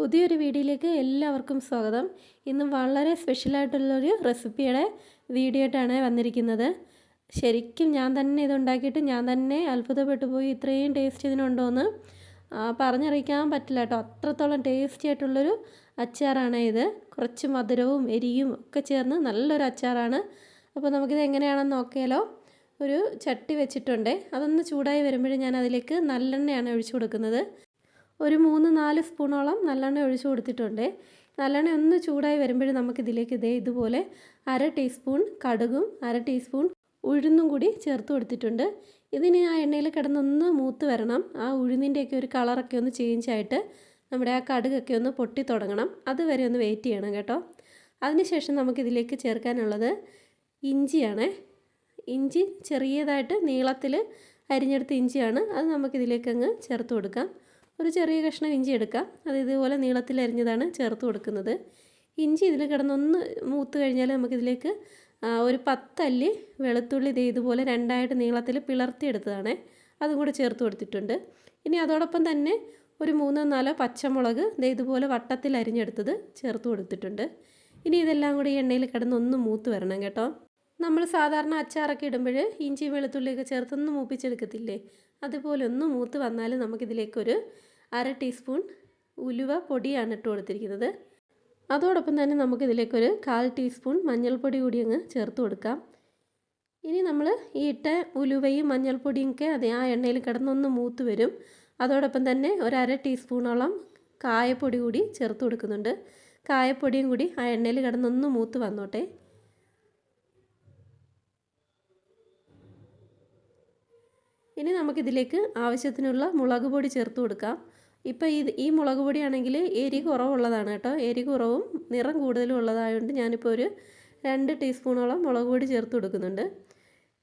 പുതിയൊരു വീഡിയോയിലേക്ക് എല്ലാവർക്കും സ്വാഗതം. ഇന്ന് വളരെ സ്പെഷ്യലായിട്ടുള്ളൊരു റെസിപ്പിയുടെ വീഡിയോ ആയിട്ടാണ് വന്നിരിക്കുന്നത്. ശരിക്കും ഞാൻ തന്നെ ഇതുണ്ടാക്കിയിട്ട് ഞാൻ തന്നെ അത്ഭുതപ്പെട്ടു പോയി. ഇത്രയും ടേസ്റ്റ് ഇതിനുണ്ടോയെന്ന് പറഞ്ഞറിയിക്കാൻ പറ്റില്ല കേട്ടോ. അത്രത്തോളം ടേസ്റ്റി ആയിട്ടുള്ളൊരു അച്ചാറാണ് ഇത്. കുറച്ച് മധുരവും എരിയും ഒക്കെ ചേർന്ന് നല്ലൊരു അച്ചാറാണ്. അപ്പോൾ നമുക്കിത് എങ്ങനെയാണെന്ന് നോക്കിയാലോ. ഒരു ചട്ടി വെച്ചിട്ടുണ്ട്. അതൊന്ന് ചൂടായി വരുമ്പോഴേ ഞാൻ അതിലേക്ക് നല്ലെണ്ണയാണ് ഒഴിച്ചു കൊടുക്കുന്നത്. ഒരു 3-4 സ്പൂണോളം നല്ലെണ്ണ ഒഴിച്ചു കൊടുത്തിട്ടുണ്ട്. നല്ലെണ്ണ ഒന്ന് ചൂടായി വരുമ്പോഴും നമുക്കിതിലേക്ക് ഇതുപോലെ 1/2 ടീസ്പൂൺ കടുകും 1/2 ടീസ്പൂൺ ഉഴുന്നും കൂടി ചേർത്ത് കൊടുത്തിട്ടുണ്ട്. ഇതിന് ആ എണ്ണയിൽ കിടന്നൊന്ന് മൂത്ത് വരണം. ആ ഉഴുന്നിൻ്റെയൊക്കെ ഒരു കളറൊക്കെ ഒന്ന് ചേഞ്ച് ആയിട്ട് നമ്മുടെ ആ കടുകൊക്കെ ഒന്ന് പൊട്ടി തുടങ്ങണം. അതുവരെ ഒന്ന് വെയിറ്റ് ചെയ്യണം കേട്ടോ. അതിനുശേഷം നമുക്കിതിലേക്ക് ചേർക്കാനുള്ളത് ഇഞ്ചിയാണ്. ഇഞ്ചി ചെറിയതായിട്ട് നീളത്തിൽ അരിഞ്ഞെടുത്ത ഇഞ്ചിയാണ്. അത് നമുക്കിതിലേക്ക് അങ്ങ് ചേർത്ത് കൊടുക്കാം. ഒരു ചെറിയ കഷ്ണം ഇഞ്ചി എടുക്കാം. അത് ഇതുപോലെ നീളത്തിൽ അരിഞ്ഞതാണ് ചേർത്ത് കൊടുക്കുന്നത്. ഇഞ്ചി ഇതിൽ കിടന്നൊന്ന് മൂത്ത് കഴിഞ്ഞാൽ നമുക്കിതിലേക്ക് ഒരു 10 അല്ലി വെളുത്തുള്ളി ഇതുപോലെ രണ്ടായിട്ട് നീളത്തിൽ പിളർത്തിയെടുത്തതാണ്. അതും കൂടെ ചേർത്ത് കൊടുത്തിട്ടുണ്ട്. ഇനി അതോടൊപ്പം തന്നെ ഒരു 3-4 പച്ചമുളക് ഇതുപോലെ വട്ടത്തിൽ അരിഞ്ഞെടുത്തത് ചേർത്ത് കൊടുത്തിട്ടുണ്ട്. ഇനി ഇതെല്ലാം കൂടി ഈ എണ്ണയിൽ കിടന്നൊന്ന് മൂത്ത് വരണം കേട്ടോ. നമ്മൾ സാധാരണ അച്ചാറൊക്കെ ഇടുമ്പോൾ ഇഞ്ചി വെളുത്തുള്ളിയൊക്കെ ചേർത്തൊന്ന് മൂപ്പിച്ചെടുക്കത്തില്ലേ, അതുപോലെ ഒന്ന് മൂത്ത് വന്നാൽ നമുക്കിതിലേക്കൊരു 1/2 ടീസ്പൂൺ ഉലുവ പൊടിയാണ് ഇട്ട് കൊടുത്തിരിക്കുന്നത്. അതോടൊപ്പം തന്നെ നമുക്കിതിലേക്കൊരു 1/4 ടീസ്പൂൺ മഞ്ഞൾപ്പൊടി കൂടി അങ്ങ് ചേർത്ത് കൊടുക്കാം. ഇനി നമ്മൾ ഈ ഇട്ട ഉലുവയും മഞ്ഞൾപ്പൊടിയും ഒക്കെ ആ എണ്ണയിൽ കിടന്നൊന്ന് മൂത്ത് വരും. അതോടൊപ്പം തന്നെ ഒരു 1/2 ടീസ്പൂണോളം കായപ്പൊടി കൂടി ചേർത്ത് കൊടുക്കുന്നുണ്ട്. കായപ്പൊടിയും കൂടി ആ എണ്ണയിൽ കിടന്നൊന്ന് മൂത്ത് വന്നോട്ടെ. ഇനി നമുക്കിതിലേക്ക് ആവശ്യത്തിനുള്ള മുളക് പൊടി ചേർത്ത് കൊടുക്കാം. ഇപ്പോൾ ഈ മുളക് പൊടിയാണെങ്കിൽ എരി കുറവുള്ളതാണ് കേട്ടോ. എരി കുറവും നിറം കൂടുതലും ഉള്ളതായതുകൊണ്ട് ഞാനിപ്പോൾ ഒരു 2 ടീസ്പൂണോളം മുളക് പൊടി ചേർത്ത് കൊടുക്കുന്നുണ്ട്.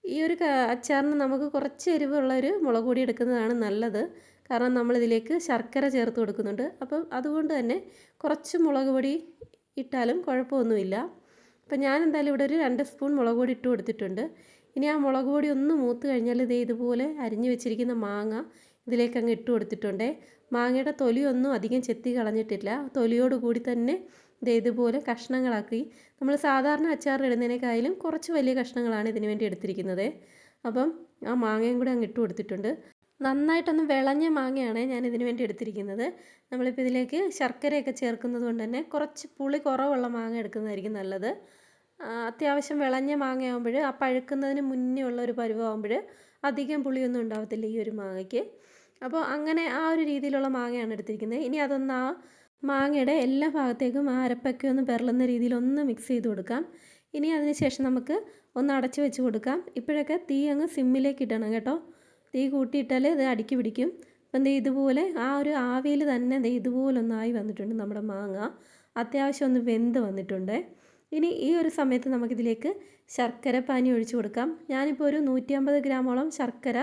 ഈ ഒരു അച്ചാറിന് നമുക്ക് കുറച്ച് എരിവുള്ളൊരു മുളക് പൊടി എടുക്കുന്നതാണ് നല്ലത്. കാരണം നമ്മളിതിലേക്ക് ശർക്കര ചേർത്ത് കൊടുക്കുന്നുണ്ട്. അപ്പം അതുകൊണ്ട് തന്നെ കുറച്ച് മുളക് പൊടി ഇട്ടാലും കുഴപ്പമൊന്നുമില്ല. അപ്പം ഞാൻ എന്തായാലും ഇവിടെ ഒരു 2 സ്പൂൺ മുളക് പൊടി ഇട്ട് കൊടുത്തിട്ടുണ്ട്. ഇനി ആ മുളക് പൊടി ഒന്ന് മൂത്ത് കഴിഞ്ഞാൽ ഇതുപോലെ അരിഞ്ഞു വെച്ചിരിക്കുന്ന മാങ്ങ ഇതിലേക്ക് അങ്ങ് ഇട്ട് കൊടുത്തിട്ടുണ്ട്. മാങ്ങയുടെ തൊലിയൊന്നും അധികം ചെത്തി കളഞ്ഞിട്ടില്ല. തൊലിയോട് കൂടി തന്നെ ഇതുപോലെ കഷ്ണങ്ങളാക്കി. നമ്മൾ സാധാരണ അച്ചാറിടുന്നതിനേക്കാളും കുറച്ച് വലിയ കഷ്ണങ്ങളാണ് ഇതിന് വേണ്ടി എടുത്തിരിക്കുന്നത്. അപ്പം ആ മാങ്ങയും കൂടി അങ്ങ് ഇട്ട് കൊടുത്തിട്ടുണ്ട്. നന്നായിട്ടൊന്ന് വിളഞ്ഞ മാങ്ങയാണ് ഞാൻ ഇതിന് വേണ്ടി എടുത്തിരിക്കുന്നത്. നമ്മളിപ്പോൾ ഇതിലേക്ക് ശർക്കരയൊക്കെ ചേർക്കുന്നത് കൊണ്ട് തന്നെ കുറച്ച് പുളി കുറവുള്ള മാങ്ങ എടുക്കുന്നതായിരിക്കും നല്ലത്. അത്യാവശ്യം വിളഞ്ഞ മാങ്ങയാകുമ്പോൾ ആ പഴുക്കുന്നതിന് മുന്നേ ഉള്ള ഒരു പരുവമാകുമ്പോൾ അധികം പുളിയൊന്നും ഉണ്ടാകത്തില്ല ഈ ഒരു മാങ്ങയ്ക്ക്. അപ്പോൾ അങ്ങനെ ആ ഒരു രീതിയിലുള്ള മാങ്ങയാണ് എടുത്തിരിക്കുന്നത്. ഇനി അതൊന്ന് ആ മാങ്ങയുടെ എല്ലാ ഭാഗത്തേക്കും ആ അരപ്പൊക്കെ ഒന്ന് പെരളുന്ന രീതിയിൽ ഒന്ന് മിക്സ് ചെയ്ത് കൊടുക്കാം. ഇനി അതിന് ശേഷം നമുക്ക് ഒന്ന് അടച്ച് വെച്ച് കൊടുക്കാം. ഇപ്പോഴൊക്കെ തീ അങ്ങ് സിമ്മിലേക്ക് ഇടണം കേട്ടോ. തീ കൂട്ടിയിട്ടാൽ ഇത് അടുക്കി പിടിക്കും. അപ്പം ഇതുപോലെ ആ ഒരു ആവിയിൽ തന്നെ ഇതുപോലെ ഒന്നായി വന്നിട്ടുണ്ട് നമ്മുടെ മാങ്ങ. അത്യാവശ്യം ഒന്ന് വെന്ത് വന്നിട്ടുണ്ട്. ഇനി ഈ ഒരു സമയത്ത് നമുക്കിതിലേക്ക് ശർക്കര പാനി ഒഴിച്ചു കൊടുക്കാം. ഞാനിപ്പോൾ ഒരു 150 ഗ്രാമോളം ശർക്കര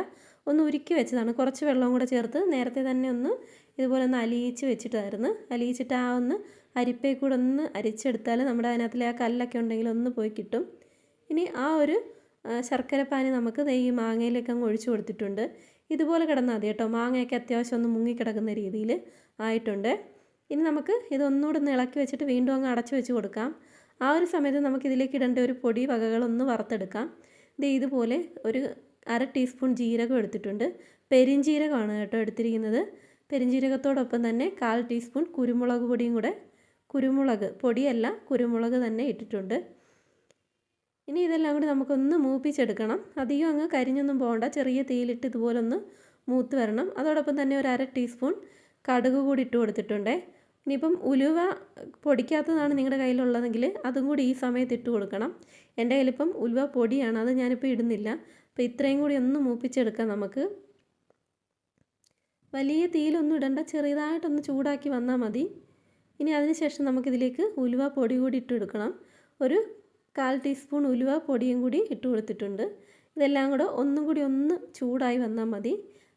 ഒന്ന് ഉരുക്കി വെച്ചതാണ്. കുറച്ച് വെള്ളവും കൂടെ ചേർത്ത് നേരത്തെ തന്നെ ഒന്ന് ഇതുപോലെ ഒന്ന് അലിയിച്ച് വെച്ചിട്ടായിരുന്നു. അലിയിച്ചിട്ട് ആ ഒന്ന് അരിപ്പേ കൂടെ ഒന്ന് അരിച്ചെടുത്താൽ നമ്മുടെ അതിനകത്തിലെ ആ കല്ലൊക്കെ ഉണ്ടെങ്കിൽ ഒന്ന് പോയി കിട്ടും. ഇനി ആ ഒരു ശർക്കര പാനി നമുക്ക് ഈ മാങ്ങയിലേക്ക് അങ്ങ് ഒഴിച്ചു കൊടുത്തിട്ടുണ്ട്. ഇതുപോലെ കിടന്നാൽ മതി കേട്ടോ. മാങ്ങയൊക്കെ അത്യാവശ്യം ഒന്ന് മുങ്ങിക്കിടക്കുന്ന രീതിയിൽ ആയിട്ടുണ്ട്. ഇനി നമുക്ക് ഇതൊന്നുകൂടെ ഒന്ന് ഇളക്കി വെച്ചിട്ട് വീണ്ടും അങ്ങ് അടച്ചു വെച്ച് കൊടുക്കാം. ആ ഒരു സമയത്ത് നമുക്കിതിലേക്ക് ഇടേണ്ട ഒരു പൊടി വകകളൊന്ന് വറുത്തെടുക്കാം. ഇതുപോലെ ഒരു 1/2 ടീസ്പൂൺ ജീരകം എടുത്തിട്ടുണ്ട്. പെരിഞ്ജീരകമാണ് കേട്ടോ എടുത്തിരിക്കുന്നത്. പെരിഞ്ജീരകത്തോടൊപ്പം തന്നെ 1/4 ടീസ്പൂൺ കുരുമുളക് പൊടിയും കൂടെ, കുരുമുളക് പൊടിയല്ല കുരുമുളക് തന്നെ ഇട്ടിട്ടുണ്ട്. ഇനി ഇതെല്ലാം കൂടി നമുക്കൊന്ന് മൂപ്പിച്ചെടുക്കണം. അധികം അങ്ങ് കരിഞ്ഞൊന്നും പോകണ്ട. ചെറിയ തീയിലിട്ട് ഇതുപോലെ ഒന്ന് മൂത്ത് വരണം. അതോടൊപ്പം തന്നെ ഒരു 1/2 ടീസ്പൂൺ കടുക് കൂടി ഇട്ട് കൊടുത്തിട്ടുണ്ട്. ഇനിയിപ്പം ഉലുവ പൊടിക്കാത്തതാണ് നിങ്ങളുടെ കയ്യിലുള്ളതെങ്കിൽ അതും കൂടി ഈ സമയത്ത് ഇട്ട് കൊടുക്കണം. എൻ്റെ കയ്യിലിപ്പം ഉലുവ പൊടിയാണ്, അത് ഞാനിപ്പോൾ ഇടുന്നില്ല. അപ്പോൾ ഇത്രയും കൂടി ഒന്ന് മൂപ്പിച്ചെടുക്കാം നമുക്ക്. വലിയ തീയിലൊന്നും ഇടണ്ട, ചെറുതായിട്ടൊന്ന് ചൂടാക്കി വന്നാൽ മതി. ഇനി അതിനുശേഷം നമുക്കിതിലേക്ക് ഉലുവ പൊടി കൂടി ഇട്ട് കൊടുക്കണം. ഒരു 1/4 ടീസ്പൂൺ ഉലുവ പൊടിയും കൂടി ഇട്ട് കൊടുത്തിട്ടുണ്ട്. ഇതെല്ലാം കൂടെ ഒന്നും കൂടി ഒന്ന് ചൂടായി വന്നാൽ മതി.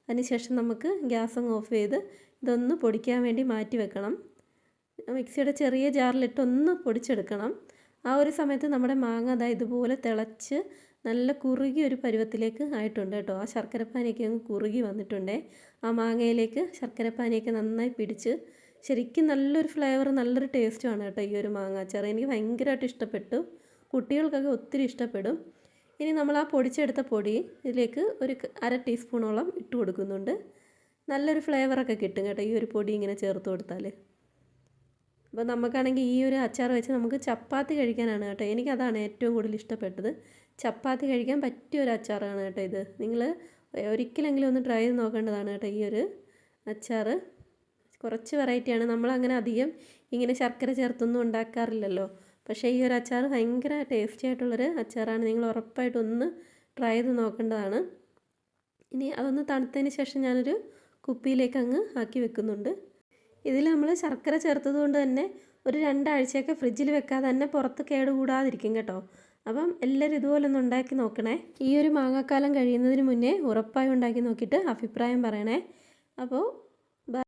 അതിനുശേഷം നമുക്ക് ഗ്യാസ് അങ്ങ് ഓഫ് ചെയ്ത് ഇതൊന്ന് പൊടിക്കാൻ വേണ്ടി മാറ്റി വെക്കണം. മിക്സിയുടെ ചെറിയ ജാറിലിട്ട് ഒന്ന് പൊടിച്ചെടുക്കണം. ആ ഒരു സമയത്ത് നമ്മുടെ മാങ്ങ ഇതുപോലെ തിളച്ച് നല്ല കുറുകി ഒരു പരുവത്തിലേക്ക് ആയിട്ടുണ്ട് കേട്ടോ. ആ ശർക്കരപ്പാനിയൊക്കെ അങ്ങ് കുറുകി വന്നിട്ടുണ്ട്. ആ മാങ്ങയിലേക്ക് ശർക്കരപ്പാനിയൊക്കെ നന്നായി പിടിച്ച് ശരിക്കും നല്ലൊരു ഫ്ലേവർ നല്ലൊരു ടേസ്റ്റുമാണ് കേട്ടോ ഈ ഒരു മാങ്ങാച്ചാർ. എനിക്ക് ഭയങ്കരമായിട്ട് ഇഷ്ടപ്പെട്ടു. കുട്ടികൾക്കൊക്കെ ഒത്തിരി ഇഷ്ടപ്പെടും. ഇനി നമ്മൾ ആ പൊടിച്ചെടുത്ത പൊടി ഇതിലേക്ക് ഒരു അര ടീസ്പൂണോളം ഇട്ട് കൊടുക്കുന്നുണ്ട്. നല്ലൊരു ഫ്ലേവറൊക്കെ കിട്ടും കേട്ടോ ഈ ഒരു പൊടി ഇങ്ങനെ ചേർത്ത് കൊടുത്താൽ. അപ്പോൾ നമുക്കാണെങ്കിൽ ഈ ഒരു അച്ചാർ വെച്ച് നമുക്ക് ചപ്പാത്തി കഴിക്കാനാണ് കേട്ടോ. എനിക്കതാണ് ഏറ്റവും കൂടുതൽ ഇഷ്ടപ്പെട്ടത്. ചപ്പാത്തി കഴിക്കാൻ പറ്റിയ ഒരു അച്ചാറാണ് കേട്ടോ ഇത്. നിങ്ങൾ ഒരിക്കലെങ്കിലും ഒന്ന് ട്രൈ ചെയ്ത് നോക്കേണ്ടതാണ് കേട്ടോ ഈ ഒരു അച്ചാർ. കുറച്ച് വെറൈറ്റിയാണ്. നമ്മളങ്ങനെ അധികം ഇങ്ങനെ ശർക്കര ചേർത്തൊന്നും ഉണ്ടാക്കാറില്ലല്ലോ. പക്ഷേ ഈ ഒരു അച്ചാർ ഭയങ്കര ടേസ്റ്റി ആയിട്ടുള്ളൊരു അച്ചാറാണ്. നിങ്ങൾ ഉറപ്പായിട്ടും ഒന്ന് ട്രൈ ചെയ്ത് നോക്കേണ്ടതാണ്. ഇനി അതൊന്ന് തണുത്തതിന് ശേഷം ഞാനൊരു കുപ്പിയിലേക്ക് അങ്ങ് ആക്കി വെക്കുന്നുണ്ട്. ഇതിൽ നമ്മൾ ശർക്കര ചേർത്തത് കൊണ്ട് തന്നെ ഒരു 2 ആഴ്ചയൊക്കെ ഫ്രിഡ്ജിൽ വെക്കാതെ തന്നെ പുറത്ത് കേടുകൂടാതിരിക്കും കേട്ടോ. അപ്പം എല്ലാവരും ഇതുപോലെ ഒന്ന് ഉണ്ടാക്കി നോക്കണേ. ഈ ഒരു മാങ്ങാക്കാലം കഴിയുന്നതിന് മുന്നേ ഉറപ്പായും ഉണ്ടാക്കി നോക്കിയിട്ട് അഭിപ്രായം പറയണേ. അപ്പോൾ